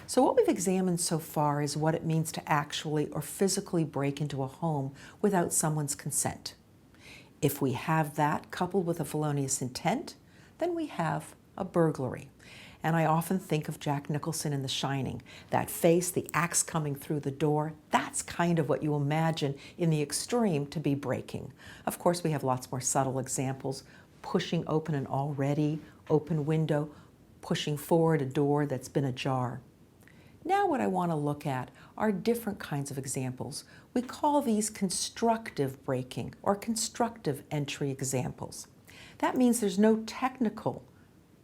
So what we've examined so far is what it means to actually or physically break into a home without someone's consent. If we have that coupled with a felonious intent, then we have a burglary. And I often think of Jack Nicholson in The Shining. That face, the axe coming through the door, that's kind of what you imagine in the extreme to be breaking. Of course, we have lots more subtle examples, pushing open an already open window, pushing forward a door that's been ajar. Now what I want to look at are different kinds of examples. We call these constructive breaking or constructive entry examples. That means there's no technical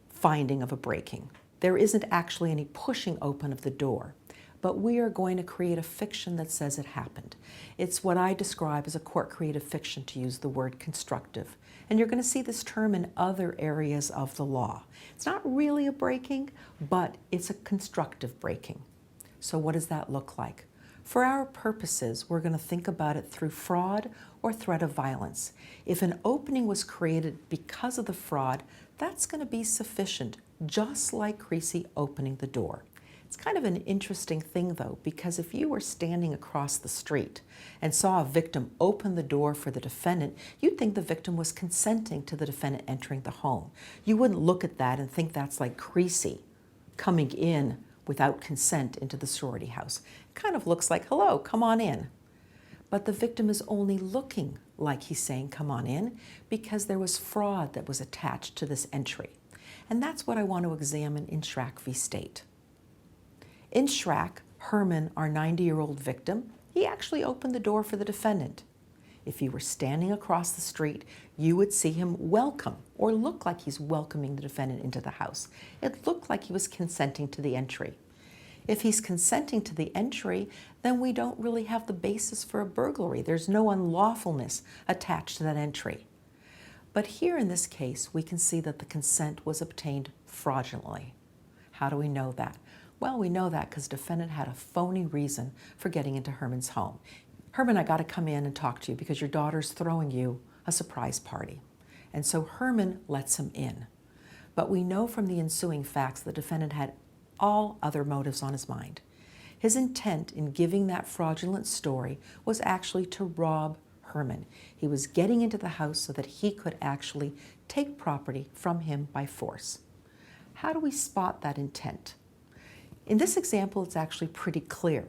finding of a breaking. There isn't actually any pushing open of the door, but we are going to create a fiction that says it happened. It's what I describe as a court-created fiction, to use the word constructive. And you're going to see this term in other areas of the law. It's not really a breaking, but it's a constructive breaking. So what does that look like? For our purposes, we're going to think about it through fraud or threat of violence. If an opening was created because of the fraud, that's going to be sufficient, just like Creasy opening the door. It's kind of an interesting thing, though, because if you were standing across the street and saw a victim open the door for the defendant, you'd think the victim was consenting to the defendant entering the home. You wouldn't look at that and think that's like Creasy coming in without consent into the sorority house. It kind of looks like, hello, come on in. But the victim is only looking like he's saying, come on in, because there was fraud that was attached to this entry. And that's what I want to examine in Schrack v. State. In Schrack, Herman, our 90-year-old victim, he actually opened the door for the defendant. If you were standing across the street, you would see him welcome, or look like he's welcoming the defendant into the house. It looked like he was consenting to the entry. If he's consenting to the entry, then we don't really have the basis for a burglary. There's no unlawfulness attached to that entry. But here in this case, we can see that the consent was obtained fraudulently. How do we know that? Well, we know that because the defendant had a phony reason for getting into Herman's home. Herman, I got to come in and talk to you because your daughter's throwing you a surprise party. And so Herman lets him in. But we know from the ensuing facts the defendant had all other motives on his mind. His intent in giving that fraudulent story was actually to rob Herman. He was getting into the house so that he could actually take property from him by force. How do we spot that intent? In this example, it's actually pretty clear.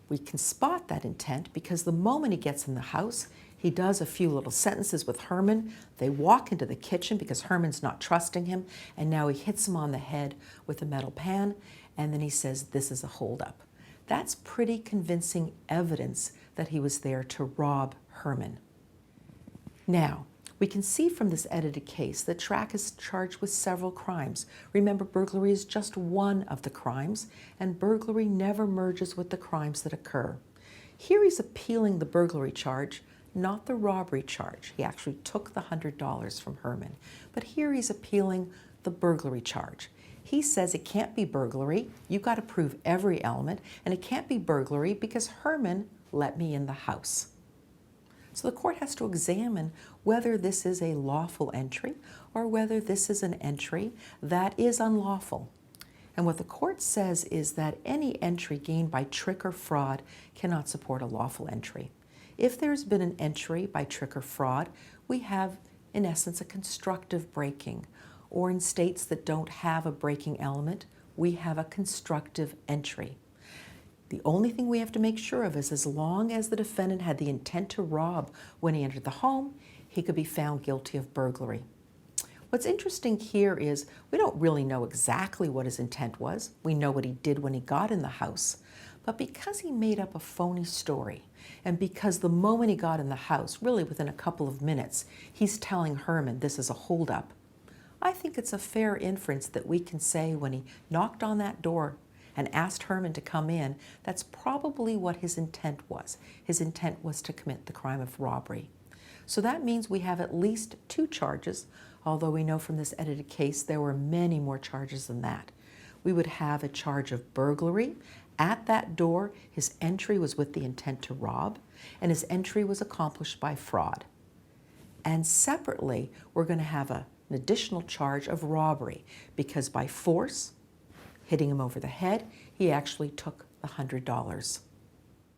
We can spot that intent because the moment he gets in the house, he does a few little sentences with Herman. They walk into the kitchen because Herman's not trusting him, and now he hits him on the head with a metal pan, and then he says, this is a holdup. That's pretty convincing evidence that he was there to rob Herman. Now, we can see from this edited case that Schrack is charged with several crimes. Remember, burglary is just one of the crimes, and burglary never merges with the crimes that occur. Here he's appealing the burglary charge, not the robbery charge. He actually took the $100 from Herman. But here he's appealing the burglary charge. He says it can't be burglary. You've got to prove every element, and it can't be burglary because Herman let me in the house. So the court has to examine whether this is a lawful entry or whether this is an entry that is unlawful. And what the court says is that any entry gained by trick or fraud cannot support a lawful entry. If there's been an entry by trick or fraud, we have, in essence, a constructive breaking. Or in states that don't have a breaking element, we have a constructive entry. The only thing we have to make sure of is as long as the defendant had the intent to rob when he entered the home, he could be found guilty of burglary. What's interesting here is we don't really know exactly what his intent was. We know what he did when he got in the house. But because he made up a phony story, and because the moment he got in the house, really within a couple of minutes, he's telling Herman this is a holdup, I think it's a fair inference that we can say when he knocked on that door and asked Herman to come in, that's probably what his intent was. His intent was to commit the crime of robbery. So that means we have at least 2 charges, although we know from this edited case there were many more charges than that. We would have a charge of burglary. At that door, his entry was with the intent to rob, and his entry was accomplished by fraud. And separately, we're going to have an additional charge of robbery, because by force, hitting him over the head, he actually took the $100.